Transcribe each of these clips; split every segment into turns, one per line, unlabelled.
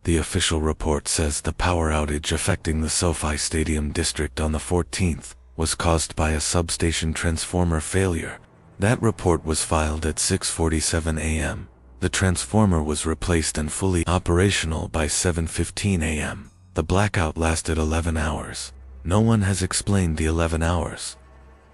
The official report says the power outage affecting the SoFi Stadium district on the 14th was caused by a substation transformer failure. That report was filed at 6:47 a.m. The transformer was replaced and fully operational by 7:15 a.m. The blackout lasted 11 hours. No one has explained the 11 hours.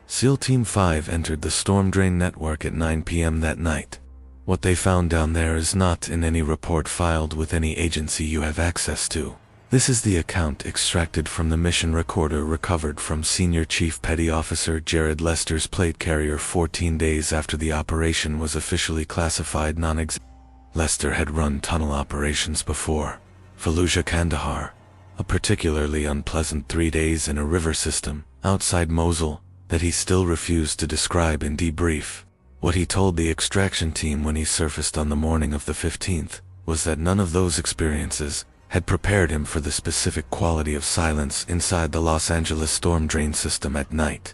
SEAL Team 5 entered the storm drain network at 9 p.m. that night. What they found down there is not in any report filed with any agency you have access to. This is the account extracted from the mission recorder recovered from Senior Chief Petty Officer Jared Lester's plate carrier 14 days after the operation was officially classified non-existent. Lester had run tunnel operations before. Fallujah, Kandahar, a particularly unpleasant 3 days in a river system outside Mosul that he still refused to describe in debrief. What he told the extraction team when he surfaced on the morning of the 15th was that none of those experiences had prepared him for the specific quality of silence inside the Los Angeles storm drain system at night.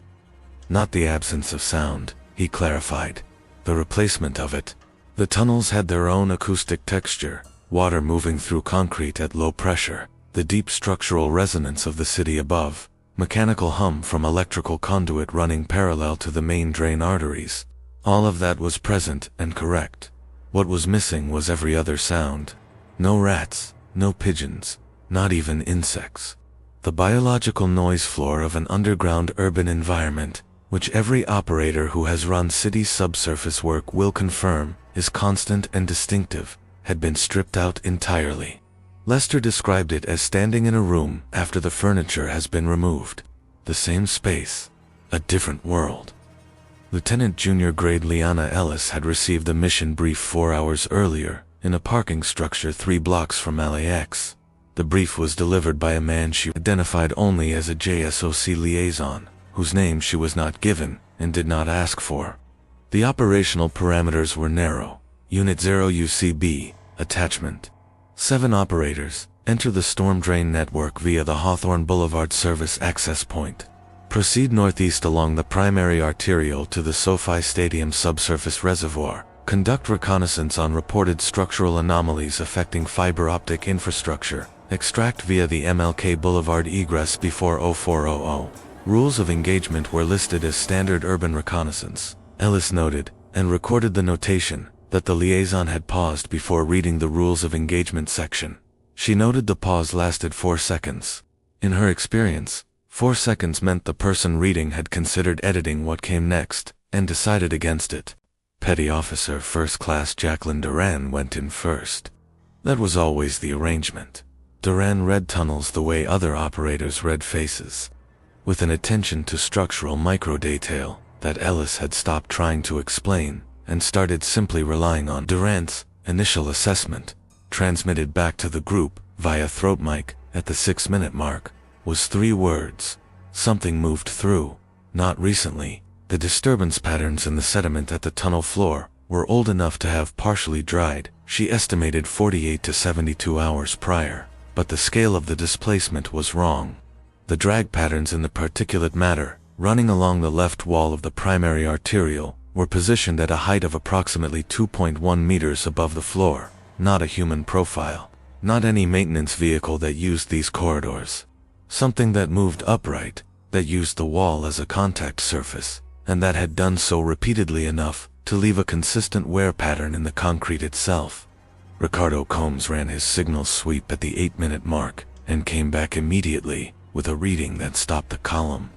Not the absence of sound, he clarified. The replacement of it. The tunnels had their own acoustic texture, water moving through concrete at low pressure, the deep structural resonance of the city above, mechanical hum from electrical conduit running parallel to the main drain arteries. All of that was present and correct. What was missing was every other sound. No rats, no pigeons, not even insects. The biological noise floor of an underground urban environment, which every operator who has run city subsurface work will confirm is constant and distinctive, had been stripped out entirely. Lester described it as standing in a room after the furniture has been removed. The same space, a different world. Lieutenant Junior Grade Liana Ellis had received a mission brief 4 hours earlier, in a parking structure 3 blocks from LAX. The brief was delivered by a man she identified only as a JSOC liaison, whose name she was not given and did not ask for. The operational parameters were narrow. Unit 0 UCB, attachment. 7 operators, enter the storm drain network via the Hawthorne Boulevard service access point. Proceed northeast along the primary arterial to the SoFi Stadium subsurface reservoir. Conduct reconnaissance on reported structural anomalies affecting fiber optic infrastructure. Extract via the MLK Boulevard egress before 0400. Rules of engagement were listed as standard urban reconnaissance. Ellis noted, and recorded the notation, that the liaison had paused before reading the rules of engagement section. She noted the pause lasted 4 seconds. In her experience, 4 seconds meant the person reading had considered editing what came next, and decided against it. Petty Officer First Class Jacqueline Duran went in first. That was always the arrangement. Duran read tunnels the way other operators read faces, with an attention to structural microdetail that Ellis had stopped trying to explain, and started simply relying on. Duran's initial assessment, transmitted back to the group via throat mic at the 6-minute mark, was 3 words. Something moved through. Not recently. The disturbance patterns in the sediment at the tunnel floor were old enough to have partially dried. She estimated 48 to 72 hours prior, but the scale of the displacement was wrong. The drag patterns in the particulate matter, running along the left wall of the primary arterial, were positioned at a height of approximately 2.1 meters above the floor. Not a human profile. Not any maintenance vehicle that used these corridors. Something that moved upright, that used the wall as a contact surface, and that had done so repeatedly enough to leave a consistent wear pattern in the concrete itself. Ricardo Combs ran his signal sweep at the 8-minute mark, and came back immediately with a reading that stopped the column.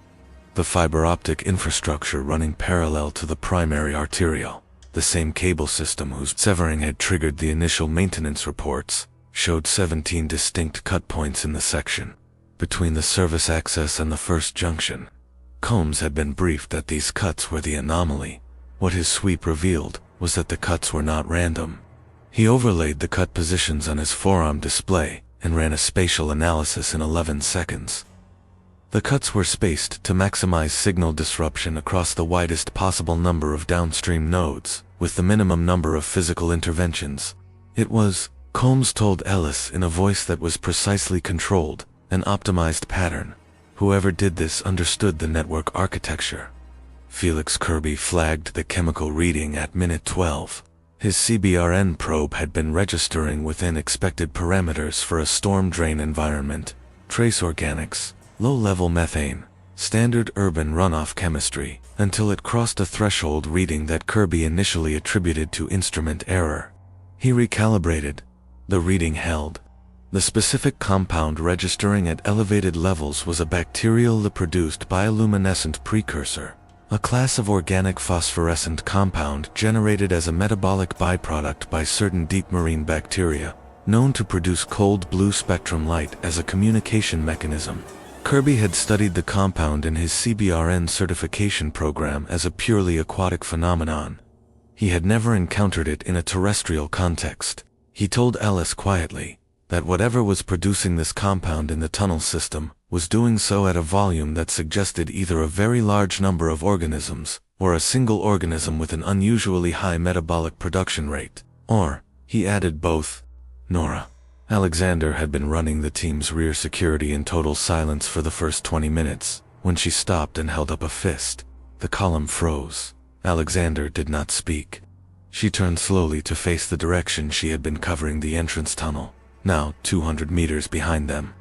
The fiber optic infrastructure running parallel to the primary arterial, the same cable system whose severing had triggered the initial maintenance reports, showed 17 distinct cut points in the section. Between the service access and the first junction. Combs had been briefed that these cuts were the anomaly. What his sweep revealed was that the cuts were not random. He overlaid the cut positions on his forearm display and ran a spatial analysis in 11 seconds. The cuts were spaced to maximize signal disruption across the widest possible number of downstream nodes, with the minimum number of physical interventions. It was, Combs told Ellis in a voice that was precisely controlled, an optimized pattern. Whoever did this understood the network architecture. Felix Kirby flagged the chemical reading at minute 12. His CBRN probe had been registering within expected parameters for a storm drain environment, trace organics, low-level methane, standard urban runoff chemistry, until it crossed a threshold reading that Kirby initially attributed to instrument error. He recalibrated. The reading held. The specific compound registering at elevated levels was a bacterial-produced bioluminescent precursor, a class of organic phosphorescent compound generated as a metabolic byproduct by certain deep marine bacteria, known to produce cold blue spectrum light as a communication mechanism. Kirby had studied the compound in his CBRN certification program as a purely aquatic phenomenon. He had never encountered it in a terrestrial context. He told Ellis quietly that whatever was producing this compound in the tunnel system was doing so at a volume that suggested either a very large number of organisms or a single organism with an unusually high metabolic production rate. Or, he added, both. Nora. Alexander had been running the team's rear security in total silence for the first 20 minutes. When she stopped and held up a fist, the column froze. Alexander did not speak. She turned slowly to face the direction she had been covering the entrance tunnel, now 200 meters behind them.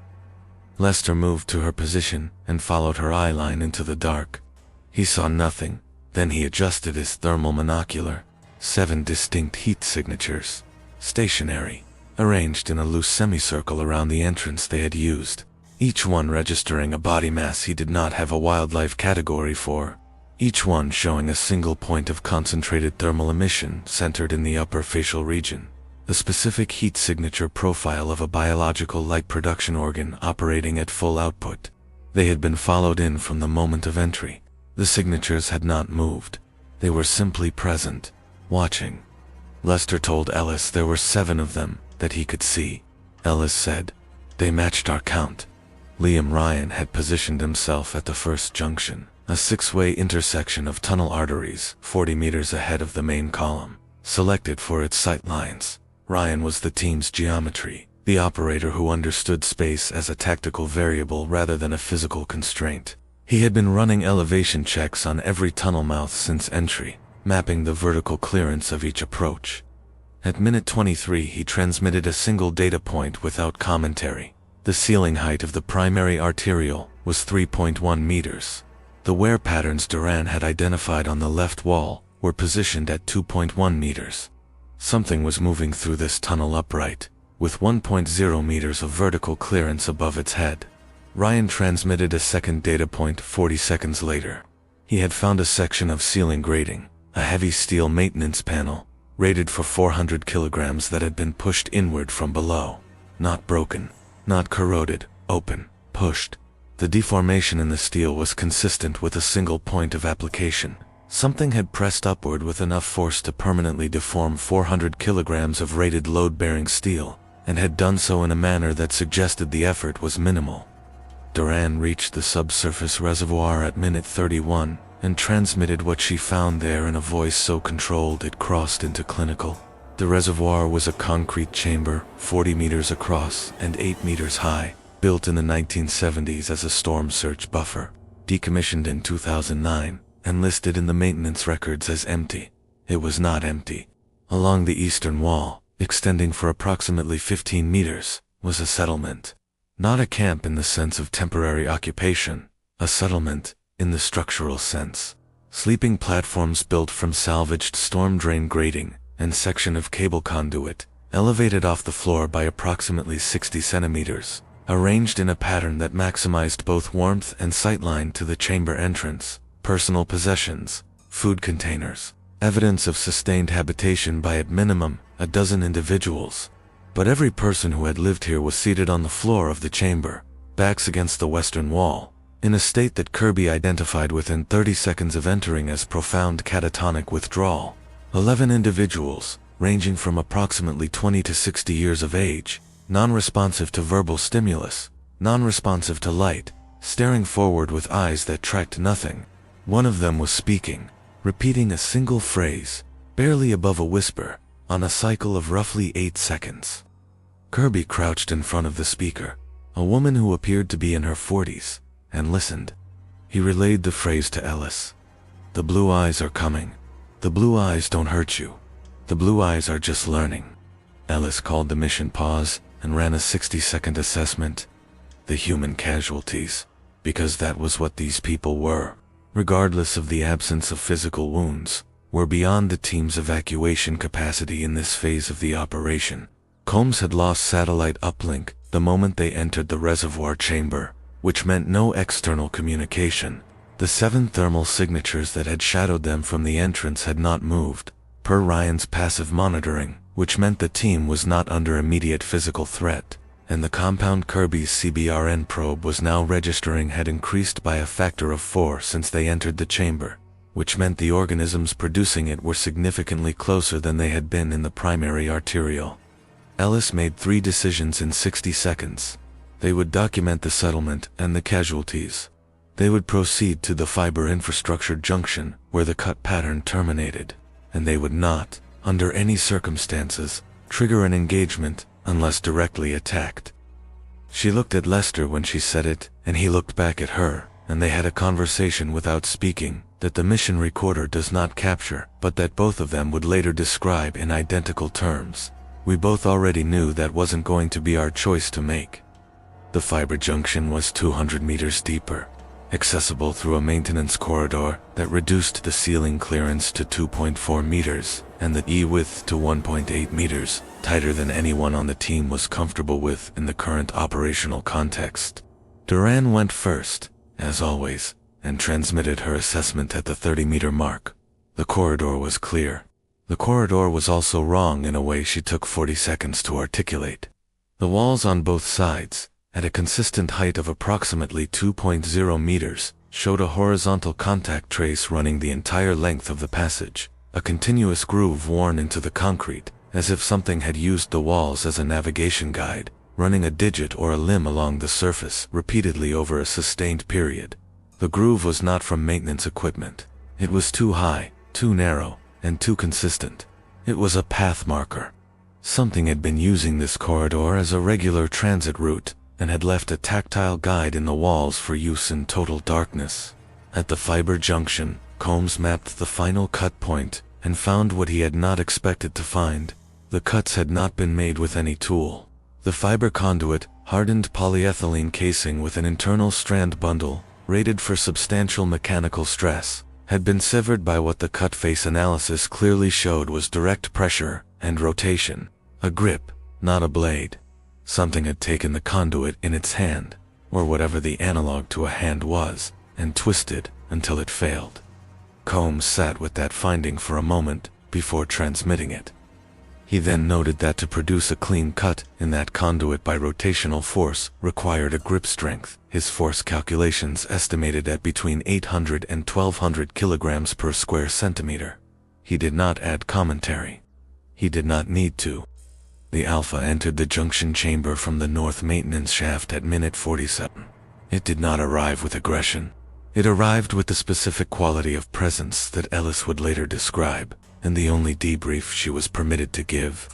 Lester moved to her position and followed her eye line into the dark. He saw nothing. Then he adjusted his thermal monocular. 7 distinct heat signatures, stationary, arranged in a loose semicircle around the entrance they had used, each one registering a body mass he did not have a wildlife category for, each one showing a single point of concentrated thermal emission centered in the upper facial region, the specific heat signature profile of a biological light production organ operating at full output. They had been followed in from the moment of entry. The signatures had not moved. They were simply present, watching. Lester told Ellis there were 7 of them that he could see. Ellis said, "They matched our count." Liam Ryan had positioned himself at the first junction, a 6-way intersection of tunnel arteries 40 meters ahead of the main column, selected for its sight lines. Ryan was the team's geometry, the operator who understood space as a tactical variable rather than a physical constraint. He had been running elevation checks on every tunnel mouth since entry, mapping the vertical clearance of each approach. At minute 23 he transmitted a single data point without commentary. The ceiling height of the primary arterial was 3.1 meters. The wear patterns Duran had identified on the left wall were positioned at 2.1 meters. Something was moving through this tunnel upright, with 1.0 meters of vertical clearance above its head. Ryan transmitted a second data point 40 seconds later. He had found a section of ceiling grating, a heavy steel maintenance panel, rated for 400 kilograms that had been pushed inward from below. Not broken, not corroded, open, pushed. The deformation in the steel was consistent with a single point of application. Something had pressed upward with enough force to permanently deform 400 kilograms of rated load-bearing steel, and had done so in a manner that suggested the effort was minimal. Duran reached the subsurface reservoir at minute 31 and transmitted what she found there in a voice so controlled it crossed into clinical. The reservoir was a concrete chamber, 40 meters across and 8 meters high, built in the 1970s as a storm surge buffer, decommissioned in 2009, and listed in the maintenance records as empty. It was not empty. Along the eastern wall, extending for approximately 15 meters, was a settlement. Not a camp in the sense of temporary occupation, a settlement in the structural sense. Sleeping platforms built from salvaged storm drain grating and section of cable conduit, elevated off the floor by approximately 60 centimeters, arranged in a pattern that maximized both warmth and sightline to the chamber entrance. Personal possessions, food containers, evidence of sustained habitation by at minimum a dozen individuals. But every person who had lived here was seated on the floor of the chamber, backs against the western wall, in a state that Kirby identified within 30 seconds of entering as profound catatonic withdrawal. 11 individuals, ranging from approximately 20 to 60 years of age, non-responsive to verbal stimulus, non-responsive to light, staring forward with eyes that tracked nothing. One of them was speaking, repeating a single phrase, barely above a whisper, on a cycle of roughly 8 seconds. Kirby crouched in front of the speaker, a woman who appeared to be in her 40s, and listened. He relayed the phrase to Ellis. "The blue eyes are coming. The blue eyes don't hurt you. The blue eyes are just learning. Ellis called the mission pause and ran a 60-second assessment. The human casualties, because that was what these people were, regardless of the absence of physical wounds, were beyond the team's evacuation capacity in this phase of the operation. Combs had lost satellite uplink the moment they entered the reservoir chamber, which meant no external communication. The 7 thermal signatures that had shadowed them from the entrance had not moved, per Ryan's passive monitoring, which meant the team was not under immediate physical threat, and the compound Kirby's CBRN probe was now registering had increased by a factor of 4 since they entered the chamber, which meant the organisms producing it were significantly closer than they had been in the primary arterial. Ellis made 3 decisions in 60 seconds. They would document the settlement and the casualties. They would proceed to the fiber infrastructure junction where the cut pattern terminated, and they would not, under any circumstances, trigger an engagement unless directly attacked. She looked at Lester when she said it, and he looked back at her, and they had a conversation without speaking that the mission recorder does not capture, but that both of them would later describe in identical terms. We both already knew that wasn't going to be our choice to make. The fiber junction was 200 meters deeper, accessible through a maintenance corridor that reduced the ceiling clearance to 2.4 meters and the E-width to 1.8 meters, tighter than anyone on the team was comfortable with in the current operational context. Duran went first, as always, and transmitted her assessment at the 30-meter mark. The corridor was clear. The corridor was also wrong in a way she took 40 seconds to articulate. The walls on both sides, at a consistent height of approximately 2.0 meters, showed a horizontal contact trace running the entire length of the passage, a continuous groove worn into the concrete, as if something had used the walls as a navigation guide, running a digit or a limb along the surface repeatedly over a sustained period. The groove was not from maintenance equipment. It was too high, too narrow, and too consistent. It was a path marker. Something had been using this corridor as a regular transit route, and had left a tactile guide in the walls for use in total darkness. At the fiber junction, Combs mapped the final cut point and found what he had not expected to find. The cuts had not been made with any tool. The fiber conduit, hardened polyethylene casing with an internal strand bundle, rated for substantial mechanical stress, had been severed by what the cut face analysis clearly showed was direct pressure and rotation. A grip, not a blade. Something had taken the conduit in its hand, or whatever the analog to a hand was, and twisted until it failed. Combs sat with that finding for a moment before transmitting it. He then noted that to produce a clean cut in that conduit by rotational force required a grip strength, his force calculations estimated at between 800 and 1200 kilograms per square centimeter. He did not add commentary. He did not need to. The Alpha entered the junction chamber from the north maintenance shaft at minute 47. It did not arrive with aggression. It arrived with the specific quality of presence that Ellis would later describe, and the only debrief she was permitted to give.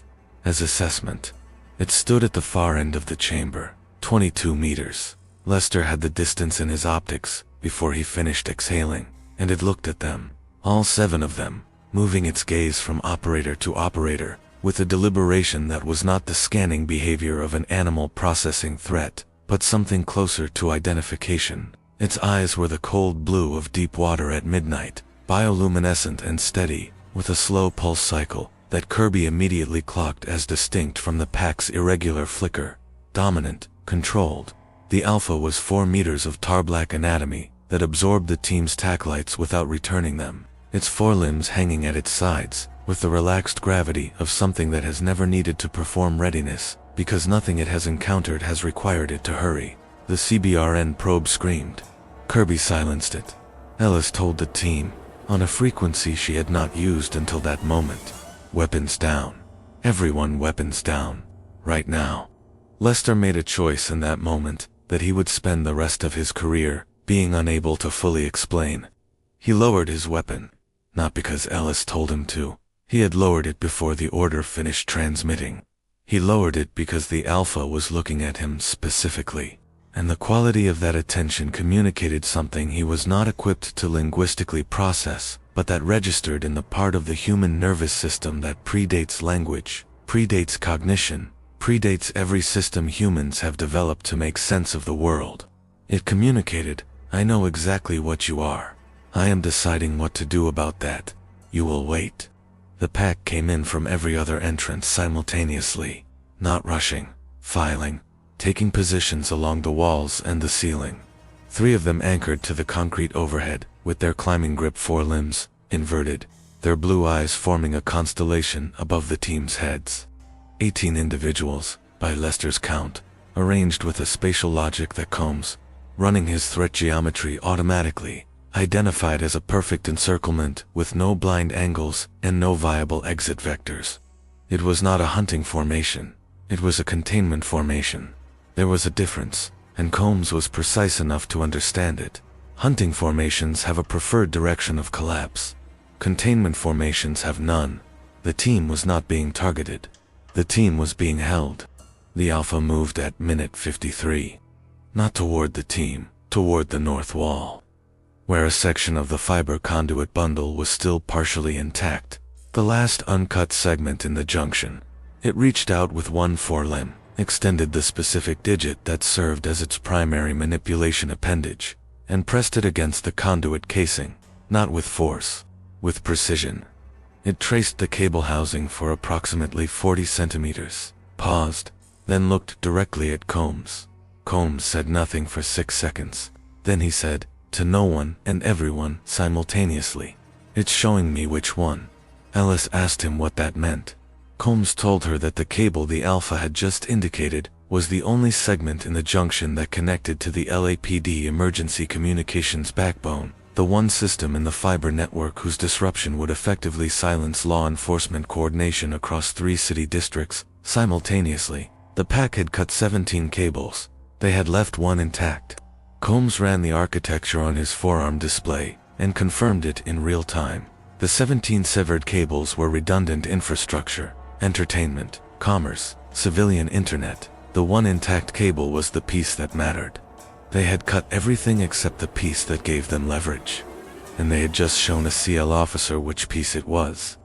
As assessment, it stood at the far end of the chamber, 22 meters. Lester had the distance in his optics before he finished exhaling, and it looked at them, all 7 of them, moving its gaze from operator to operator, with a deliberation that was not the scanning behavior of an animal processing threat, but something closer to identification. Its eyes were the cold blue of deep water at midnight, bioluminescent and steady, with a slow pulse cycle that Kirby immediately clocked as distinct from the pack's irregular flicker. Dominant, controlled. The Alpha was 4 meters of tar-black anatomy that absorbed the team's tacklights without returning them, its forelimbs hanging at its sides, with the relaxed gravity of something that has never needed to perform readiness, because nothing it has encountered has required it to hurry. The CBRN probe screamed. Kirby silenced it. Ellis told the team, on a frequency she had not used until that moment, weapons down. Everyone weapons down. Right now. Lester made a choice in that moment that he would spend the rest of his career being unable to fully explain. He lowered his weapon, not because Ellis told him to. He had lowered it before the order finished transmitting. He lowered it because the Alpha was looking at him specifically, and the quality of that attention communicated something he was not equipped to linguistically process, but that registered in the part of the human nervous system that predates language, predates cognition, predates every system humans have developed to make sense of the world. It communicated, "I know exactly what you are. I am deciding what to do about that. You will wait." The pack came in from every other entrance simultaneously, not rushing, filing, taking positions along the walls and the ceiling. 3 of them anchored to the concrete overhead, with their climbing grip forelimbs inverted, their blue eyes forming a constellation above the team's heads. 18 individuals, by Lester's count, arranged with a spatial logic that Combs, running his threat geometry automatically, identified as a perfect encirclement with no blind angles and no viable exit vectors. It was not a hunting formation. It was a containment formation. There was a difference, and Combs was precise enough to understand it. Hunting formations have a preferred direction of collapse. Containment formations have none. The team was not being targeted. The team was being held. The Alpha moved at minute 53. Not toward the team, toward the north wall, where a section of the fiber conduit bundle was still partially intact, the last uncut segment in the junction. It reached out with one forelimb, extended the specific digit that served as its primary manipulation appendage, and pressed it against the conduit casing, not with force, with precision. It traced the cable housing for approximately 40 centimeters, paused, then looked directly at Combs. Combs said nothing for 6 seconds. Then he said, to no one and everyone simultaneously, "It's showing me which one." Ellis asked him what that meant. Combs told her that the cable the Alpha had just indicated was the only segment in the junction that connected to the LAPD emergency communications backbone, the one system in the fiber network whose disruption would effectively silence law enforcement coordination across 3 city districts simultaneously. The pack had cut 17 cables. They had left one intact. Combs ran the architecture on his forearm display and confirmed it in real time. The 17 severed cables were redundant infrastructure, entertainment, commerce, civilian internet. The one intact cable was the piece that mattered. They had cut everything except the piece that gave them leverage. And they had just shown a CL officer which piece it was.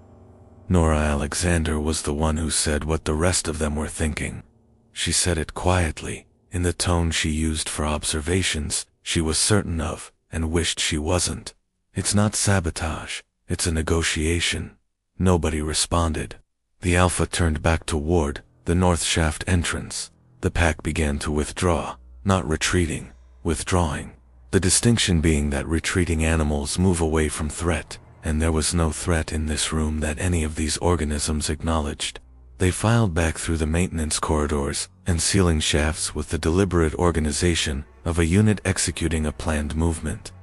Nora Alexander was the one who said what the rest of them were thinking. She said it quietly, in the tone she used for observations she was certain of, and wished she wasn't. "It's not sabotage, it's a negotiation." Nobody responded. The Alpha turned back toward the north shaft entrance. The pack began to withdraw, not retreating, withdrawing. The distinction being that retreating animals move away from threat, and there was no threat in this room that any of these organisms acknowledged. They filed back through the maintenance corridors and ceiling shafts with the deliberate organization of a unit executing a planned movement.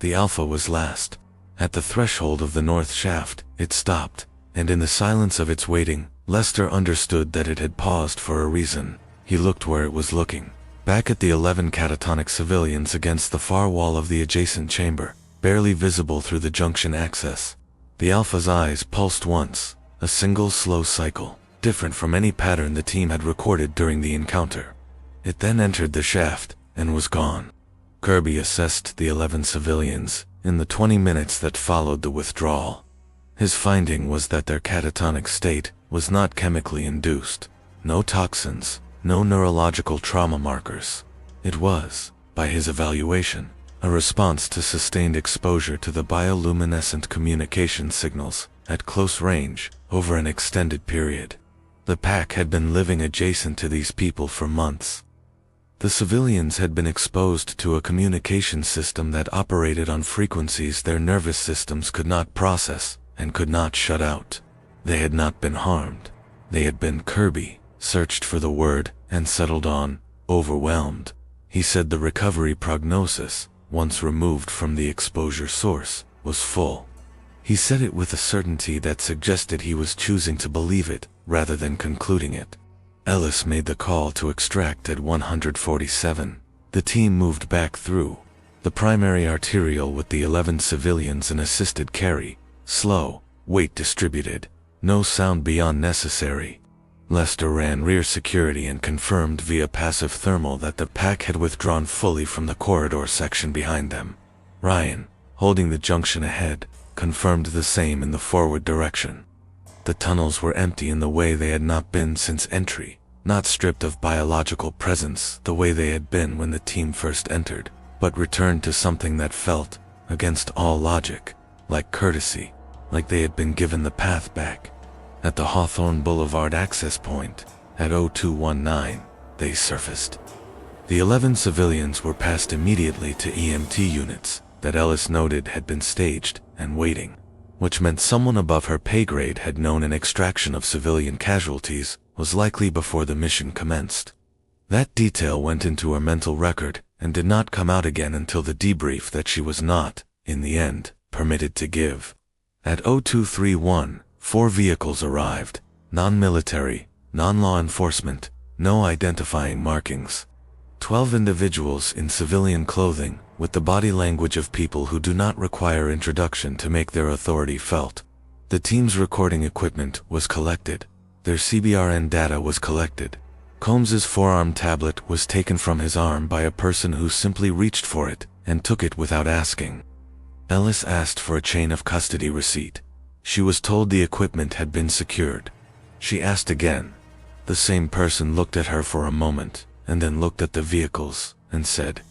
The Alpha was last. At the threshold of the north shaft, it stopped, and in the silence of its waiting, Lester understood that it had paused for a reason. He looked where it was looking, back at the 11 catatonic civilians against the far wall of the adjacent chamber, barely visible through the junction access. The Alpha's eyes pulsed once, a single slow cycle, different from any pattern the team had recorded during the encounter. It then entered the shaft, and was gone. Kirby assessed the 11 civilians in the 20 minutes that followed the withdrawal. His finding was that their catatonic state was not chemically induced. No toxins, no neurological trauma markers. It was, by his evaluation, a response to sustained exposure to the bioluminescent communication signals at close range over an extended period. The pack had been living adjacent to these people for months. The civilians had been exposed to a communication system that operated on frequencies their nervous systems could not process and could not shut out. They had not been harmed. They had been Kirby, searched for the word, and settled on overwhelmed. He said the recovery prognosis, once removed from the exposure source, was full. He said it with a certainty that suggested he was choosing to believe it, rather than concluding it. Ellis made the call to extract at 147. The team moved back through the primary arterial with the 11 civilians and assisted carry, slow, weight distributed, no sound beyond necessary. Lester ran rear security and confirmed via passive thermal that the pack had withdrawn fully from the corridor section behind them. Ryan, holding the junction ahead, confirmed the same in the forward direction. The tunnels were empty in the way they had not been since entry, not stripped of biological presence the way they had been when the team first entered, but returned to something that felt, against all logic, like courtesy, like they had been given the path back. At the Hawthorne Boulevard access point, at 0219, they surfaced. The 11 civilians were passed immediately to EMT units that Ellis noted had been staged and waiting, which meant someone above her pay grade had known an extraction of civilian casualties was likely before the mission commenced. That detail went into her mental record and did not come out again until the debrief that she was not, in the end, permitted to give. At 0231, 4 vehicles arrived, non-military, non-law enforcement, no identifying markings. 12 individuals in civilian clothing, with the body language of people who do not require introduction to make their authority felt. The team's recording equipment was collected. Their CBRN data was collected. Combs's forearm tablet was taken from his arm by a person who simply reached for it and took it without asking. Ellis asked for a chain of custody receipt. She was told the equipment had been secured. She asked again. The same person looked at her for a moment, and then looked at the vehicles, and said,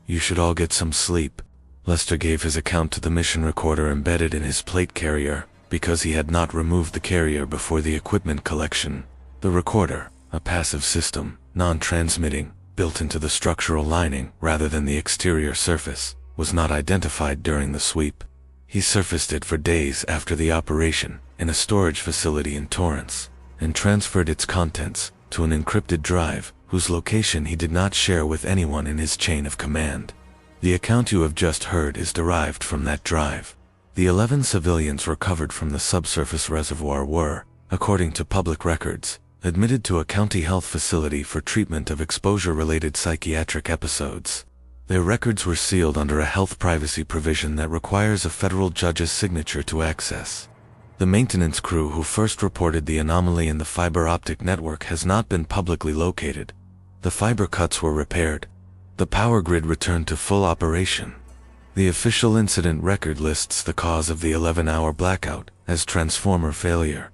"You should all get some sleep." Lester gave his account to the mission recorder embedded in his plate carrier, because he had not removed the carrier before the equipment collection. The recorder, a passive system, non-transmitting, built into the structural lining rather than the exterior surface, was not identified during the sweep. He surfaced it for days after the operation in a storage facility in Torrance, and transferred its contents to an encrypted drive whose location he did not share with anyone in his chain of command. The account you have just heard is derived from that drive. The 11 civilians recovered from the subsurface reservoir were, according to public records, admitted to a county health facility for treatment of exposure-related psychiatric episodes. Their records were sealed under a health privacy provision that requires a federal judge's signature to access. The maintenance crew who first reported the anomaly in the fiber optic network has not been publicly located. The fiber cuts were repaired. The power grid returned to full operation. The official incident record lists the cause of the 11-hour blackout as transformer failure.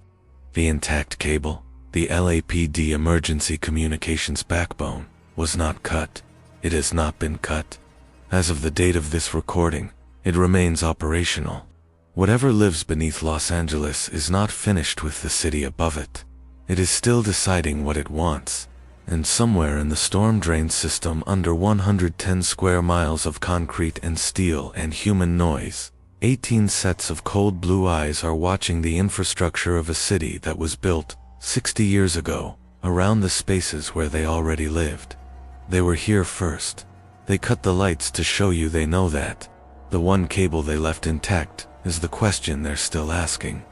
The intact cable, the LAPD emergency communications backbone, was not cut. It has not been cut. As of the date of this recording, it remains operational. Whatever lives beneath Los Angeles is not finished with the city above it. It is still deciding what it wants. And somewhere in the storm drain system under 110 square miles of concrete and steel and human noise, 18 sets of cold blue eyes are watching the infrastructure of a city that was built 60 years ago around the spaces where they already lived. They were here first. They cut the lights to show you they know that. The one cable they left intact is the question they're still asking.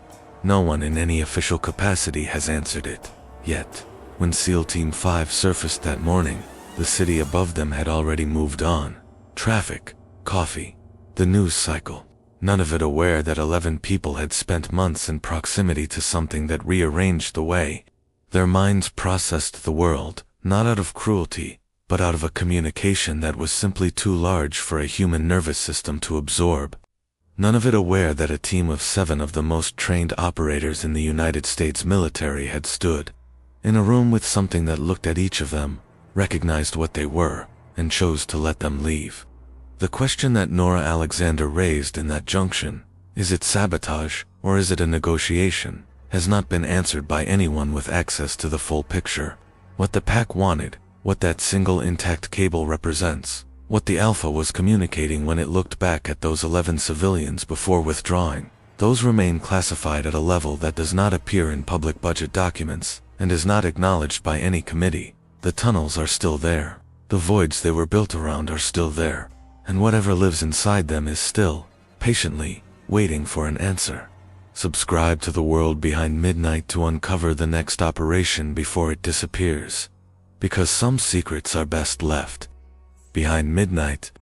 No one in any official capacity has answered it, yet. When SEAL Team 5 surfaced that morning, the city above them had already moved on. Traffic, coffee, the news cycle, none of it aware that 11 people had spent months in proximity to something that rearranged the way their minds processed the world, not out of cruelty, but out of a communication that was simply too large for a human nervous system to absorb. None of it aware that a team of 7 of the most trained operators in the United States military had stood in a room with something that looked at each of them, recognized what they were, and chose to let them leave. The question that Nora Alexander raised in that junction, is it sabotage or is it a negotiation, has not been answered by anyone with access to the full picture. What the pack wanted, what that single intact cable represents, what the Alpha was communicating when it looked back at those 11 civilians before withdrawing, those remain classified at a level that does not appear in public budget documents, and is not acknowledged by any committee. The tunnels are still there. The voids they were built around are still there. And whatever lives inside them is still, patiently, waiting for an answer. Subscribe to The World Behind Midnight to uncover the next operation before it disappears. Because some secrets are best left behind midnight.